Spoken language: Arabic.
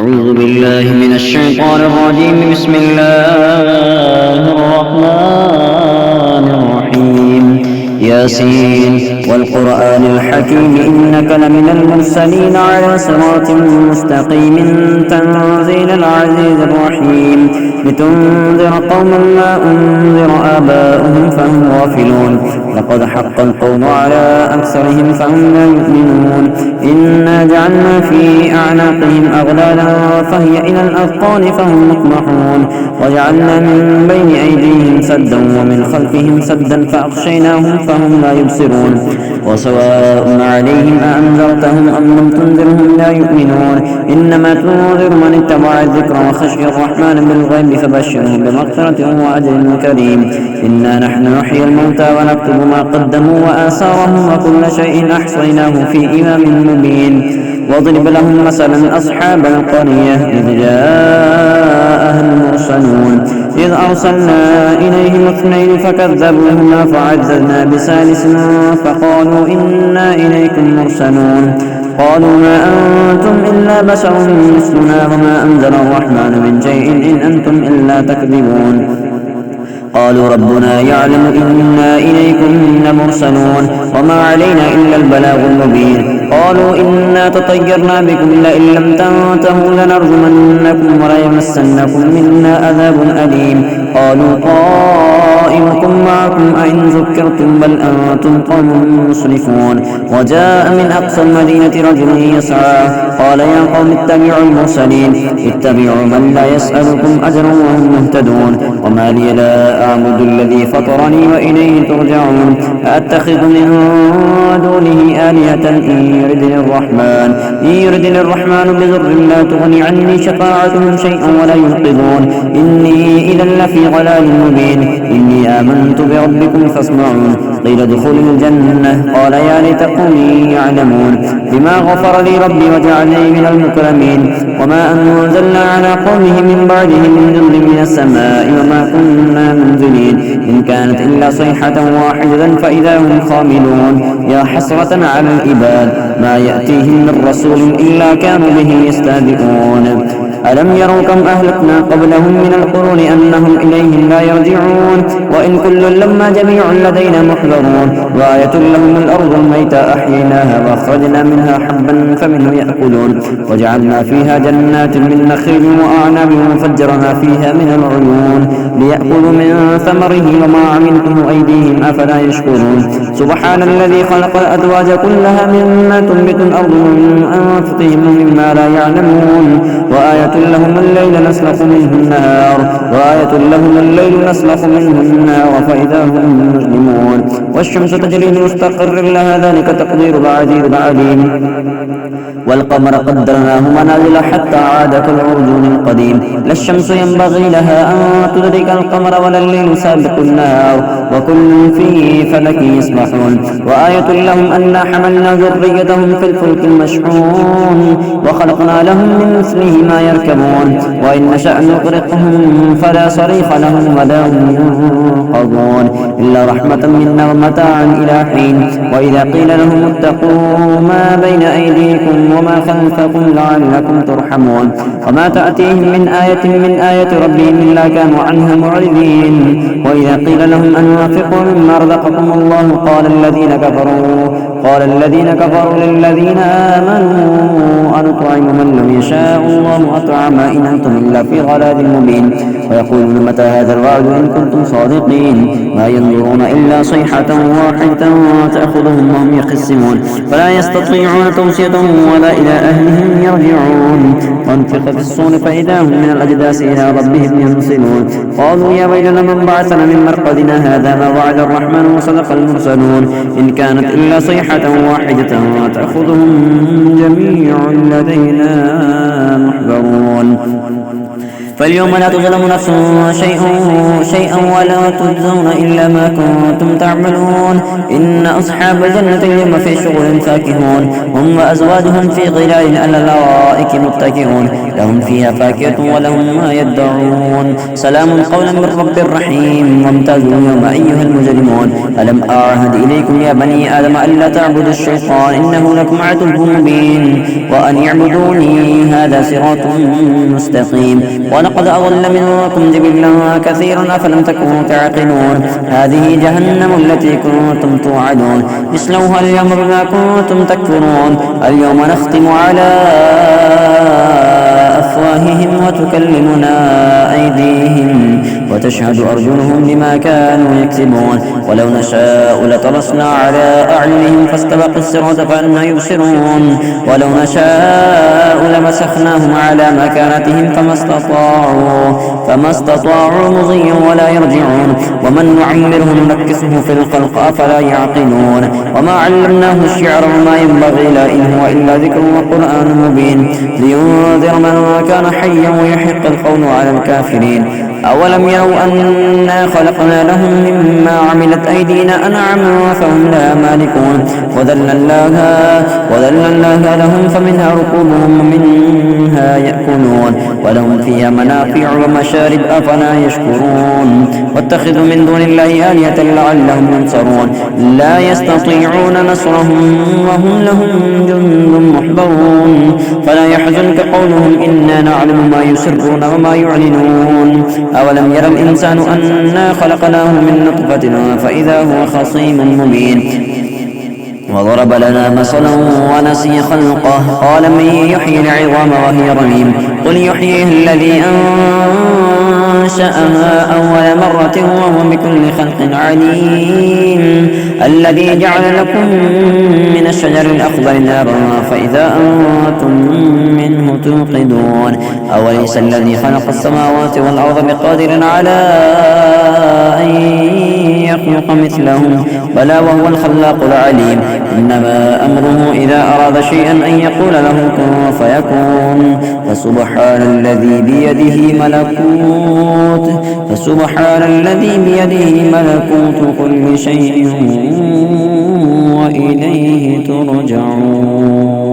أعوذ بالله من الشيطان الرجيم. بسم الله الرحمن الرحيم. ياسين والقرآن الحكيم إنك لمن المرسلين على صراط مستقيم تنزيل العزيز الرحيم لتنذر قوما ما أنذر آباؤهم فهم غافلون. لقد حق القول على أكثرهم فهم لا يؤمنون. إنا جعلنا في أعناقهم أغلالا فهي إلى الأذقان فهم مقمحون. وجعلنا من بين أيديهم سدا ومن خلفهم سدا فأغشيناهم فهم لا يبصرون. وسواء عليهم أأنذرتهم أم لم تنذرهم لا يؤمنون. إنما تنذر من اتبع الذكر وخشي الرحمن بالغيب فبشره بمغفرة وأجر كريم. إنا نحن نحيي الموتى ونكتب ما قدموا وآثارهم وكل شيء أحصيناه في إمام مبين. واضرب لهم مثلا أصحاب القرية إذ جاءها المرسلون إذ أرسلنا إليهم اثنين فكذبوهما فعززنا بثالث فقالوا إنا إليكم مرسلون. قالوا ما أنتم إلا بشر مثلنا وما أنزل الرحمن من شيء إن أنتم إلا تكذبون. قالوا ربنا يعلم إنا إليكم لمرسلون وما علينا إلا البلاغ المبين. قالوا إنا تطيرنا بكم لئن لم تنتهوا لنرجمنكم وليمسنكم منا عذاب أليم. قالوا طائركم معكم أئن ذكرتم بل أنتم قوم مسرفون. وجاء من أقصى المدينة رجل يسعى قال يا قوم اتبعوا المرسلين اتبعوا من لا يسألكم أجرا وهم مهتدون. وما لي لا أعبد الذي فطرني وإليه ترجعون. أتخذ من دونه آلهة إن يردني الرحمن بضر لا تغني عني شفاعتهم شيئا ولا ينقذون. إني إذا لفي ضلال مبين. إني آمنت بربكم فاسمعون. قيل ادخلوا الجنة قال يا ليت قومي يعلمون بما غفر لي ربي وجعلني من المكرمين. وما أنزلنا على قومه من بعده من جند من السماء وما كنا منزلين. إن كانت إلا صيحة واحدة فإذا هم خاملون. يا حسرة على العباد ما يأتيهم من رسول إلا كانوا به يستهزئون. ألم يروا كم أهلكنا قبلهم من القرون أنهم إليهم لا يرجعون. وإن كل لما جميع لدينا محضرون. وآية لهم الأرض الميتة أحييناها وأخرجنا منها حبا فمنه يأكلون. وجعلنا فيها جنات من نخيل وأعناب وفجرنا فيها من العيون ليأكلوا من ثمره وما عملته أيديهم أفلا يشكرون. سبحان الذي خلق الأزواج كلها مما تنبت الأرض من أنفسهم ومما لا يعلمون. وآية لهم الليل نسلخ منه النهار فإذا هم مظلمون. والشمس تجري لمستقر لها ذلك تقدير العزيز العليم. والقمر قدرناه منازل حتى عاد كالعرجون القديم. لا الشمس ينبغي لها أن تدرك القمر ولا الليل سابق النهار وكل في فلك يسبحون. وآية لهم أنا حملنا ذريتهم في الفلك المشحون وخلقنا لهم من مثله ما يركبون. وإن نشأ نغرقهم فلا صريخ لهم ولا هم ينقذون إلا رحمة منا ومتاعا إلى حين. وإذا قيل لهم اتقوا ما بين أيديكم وما خلفكم لعلكم ترحمون. وما تأتيهم من آية ربهم إلا كانوا عنها معرضين. وإذا قيل لهم أنفقوا مما رزقكم الله قال الذين كفروا للذين آمنوا أنطعم من لم يشاء الله أطعمه إن أنتم إلا في ضلال مبين. ويقولون متى هذا الوعد إن كنتم صادقين. ما ينظرون إلا صيحة واحدة تأخذهم وهم يخصمون فلا يستطيعون توصية ولا إلى أهلهم يرجعون. وانفق في الصور فإذا هم من الأجداث إلى ربهم ينسلون. قالوا يا ويلنا من بعثنا من مرقدنا هذا ما وعد الرحمن وصدق المرسلون. إن كانت إلا صيحة واحدة تأخذهم جميع لدينا محضرون. فاليوم لا تظلم نفس شيئا ولا تجزون إلا ما كنتم تعملون إن أصحاب الجنة اليوم في شغل فاكهون هم وأزواجهم في ظلال على الأرائك متكئون لهم فيها فاكهة ولهم ما يدعون سلام قولا من رب رحيم وامتازوا اليوم أيها المجرمون ألم أعهد إليكم يا بني آدم ألا تعبدوا الشيطان إنه لكم عدو مبين وأن اعبدوني هذا صراط مستقيم ولقد أضل منكم جبلا كثيرا أفلم تكونوا تعقلون هذه جهنم التي كنتم توعدون اصلوها اليوم بما كنتم تكفرون اليوم نختم على أفواههم وتكلمنا أيديهم وتشهد أرجلهم بما كانوا يكسبون ولو نشاء لطمسنا على أعينهم فاستبقوا الصراط فأنى يبصرون ولو نشاء لمسخناهم على مكانتهم فما استطاعوا مضيا ولا يرجعون ومن نعمره ننكسه في الخلق أفلا يعقلون وما علمناه الشعر وما ينبغي له إن هو إلا ذكر وقرآن مبين لينذر من كان حيا ويحق القول على الكافرين أولم يروا أنا خلقنا لهم مما عملت أيدينا أنعاما فهم لها مالكون وذللناها لهم فمنها ركوبهم ومنها يأكلون ولهم فيها منافع ومشارب أفلا يشكرون واتخذوا من دون الله آلهة لعلهم ينصرون لا يستطيعون نصرهم وهم لهم جند محضرون فلا يحزنك قولهم إنا نعلم ما يسرون وما يعلنون أولم يرى الإنسان أنا خلقناه من نطفة فإذا هو خصيم مبين وضرب لنا مثلا ونسي خلقه قال من يحيي العظام وهي رميم قل يحييها الذي أنشأها أول مرة وهو بكل خلق عليم الذي جعل لكم من الشجر الأخضر نارا فإذا أنتم منه توقدون أوليس الذي خلق السماوات والأرض بقادر على أن يخلق مثلهم بلى وهو الخلاق العليم إنما أمره إذا أراد شيئا أن يقول له كن فيكون فسبحان الذي بيده ملكوت كل شيء وإليه ترجعون.